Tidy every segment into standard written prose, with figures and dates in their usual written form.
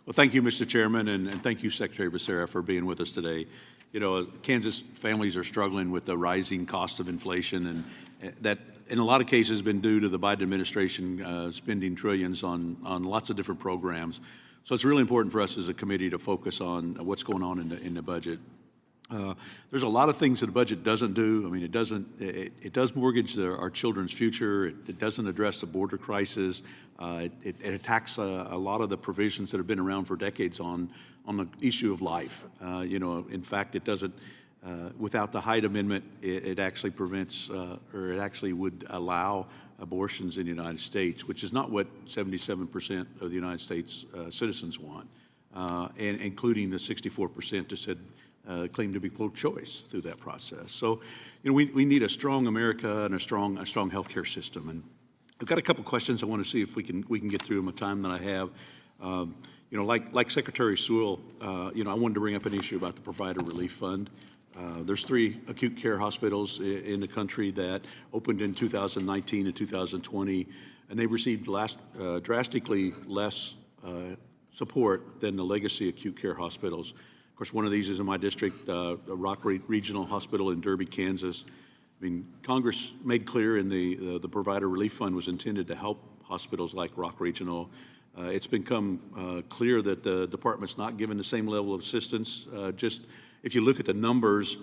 Well, thank you, Mr. Chairman, and thank you, Secretary Becerra, for being with us today. You know, Kansas families are struggling with the rising cost of inflation, and that in a lot of cases been due to the Biden administration spending trillions on lots of different programs. So it's really important for us as a committee to focus on what's going on in the budget. There's a lot of things that the budget doesn't do. I mean, it does mortgage our children's future. It doesn't address the border crisis. It attacks a lot of the provisions that have been around for decades on the issue of life. You know, in fact, it doesn't. Without the Hyde Amendment, it actually prevents, or it actually would allow abortions in the United States, which is not what 77% of the United States citizens want, and including the 64% that said claim to be pro-choice through that process. So, you know, we need a strong America and a strong healthcare system. And I've got a couple questions I want to see if we can get through in the time that I have. You know, like Secretary Sewell, you know, I wanted to bring up an issue about the Provider Relief Fund. There's 3 acute care hospitals in the country that opened in 2019 and 2020, and they received drastically less support than the legacy acute care hospitals. Of course, one of these is in my district, the Rock Regional Hospital in Derby, Kansas. I mean, Congress made clear in the Provider Relief Fund was intended to help hospitals like Rock Regional. It's become clear that the department's not given the same level of assistance. Just if you look at the numbers,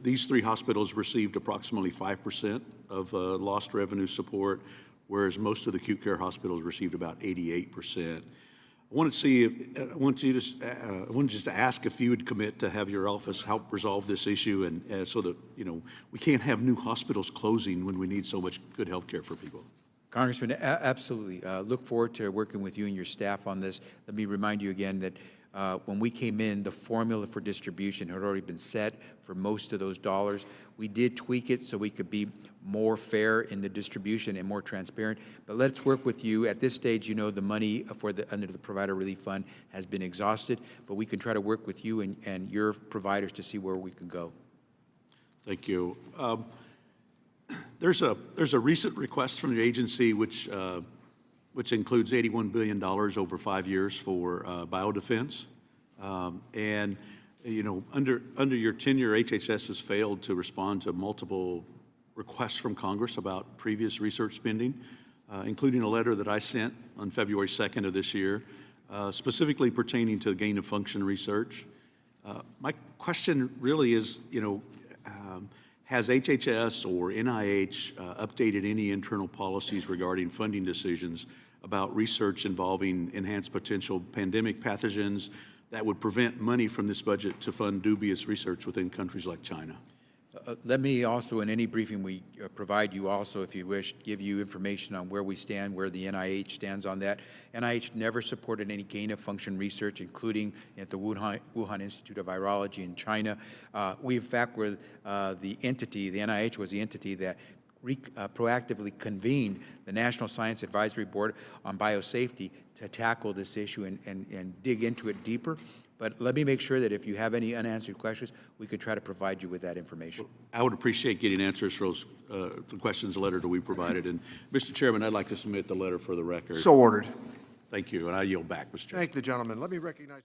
these 3 hospitals received approximately 5% of lost revenue support, whereas most of the acute care hospitals received about 88%. I want to see I wanted just to ask if you would commit to have your office help resolve this issue, and so that, you know, we can't have new hospitals closing when we need so much good health care for people. Congressman, absolutely. Look forward to working with you and your staff on this. Let me remind you again that when we came in, the formula for distribution had already been set for most of those dollars. We did tweak it so we could be more fair in the distribution and more transparent. But let's work with you. At this stage, you know, the money under the Provider Relief Fund has been exhausted, but we can try to work with you and your providers to see where we can go. Thank you. There's a recent request from the agency which includes $81 billion over 5 years for biodefense, and you know, under your tenure, HHS has failed to respond to multiple requests from Congress about previous research spending, including a letter that I sent on February 2nd of this year, specifically pertaining to gain of function research. My question really is, you know, has HHS or NIH updated any internal policies regarding funding decisions about research involving enhanced potential pandemic pathogens that would prevent money from this budget to fund dubious research within countries like China? Let me also, in any briefing we provide you also, if you wish, give you information on where we stand, where the NIH stands on that. NIH never supported any gain-of-function research, including at the Wuhan Institute of Virology in China. We, in fact, were the entity, the NIH was the entity that proactively convened the National Science Advisory Board on Biosafety to tackle this issue and dig into it deeper. But let me make sure that if you have any unanswered questions, we could try to provide you with that information. I would appreciate getting answers for those the questions, the letter that we provided. And Mr. Chairman, I'd like to submit the letter for the record. So ordered. Thank you, and I yield back, Mr. Chairman. Thank the gentleman. Let me recognize